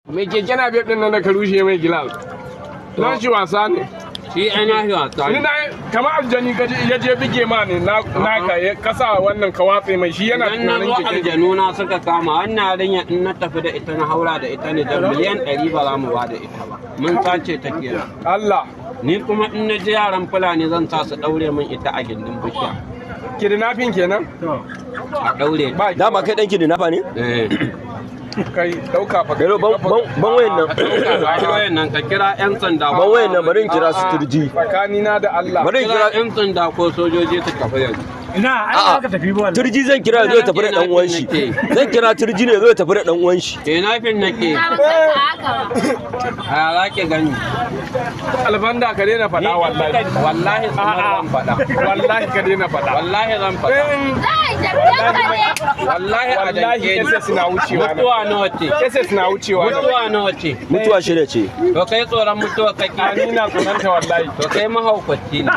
Mai keke na biyar din nan da ka rushe mai gilas. Na shi wasa ne. Shi ana yi wasa Ni ne. na kamar aljani ya je bige ma ne na ka ya kasa wannan ka watse mai shi yana Idan na zo aljanu na suka kama wannan yarinya in na tafi da ita na haura da ita ne da miliyan 100 ba za mu ba da ita ba. Mun sace ta kenan. Allah. Ni kuma in na je yaran Fulani zan sa su daure min ita a gindin bishiya. Kidnapping kenan? A daure. Ba Dama kai dan kidnapper ne? kai dauka fa. Garo ban wayan nan. Ka wayan nan ka kira 'yan sanda. Ban wayan nan bari in kira su turji. Tsakanina da Allah. Bari in Kira kira 'yan sanda ko sojoji su tafi yanzu. Ina ai ka tafi ba. turji zan kira zai tafi da dan uwan shi. Zan kira turji ne zai tafi da dan uwan shi. Na fin nake. A za ki gani. Albanda ka daina faɗa wallahi. Wallahi zan faɗa. Wallahi ka daina faɗa. Wallahi zan faɗa. Wallahi a danke ni. SS na wucewa. Mutuwa nawa ce? SS na wucewa. Mutuwa nawa ce? Mutuwa shida ce. To kai tsoron mutuwa kake. Ni na tsoronta wallahi. To kai mahaukaci ne.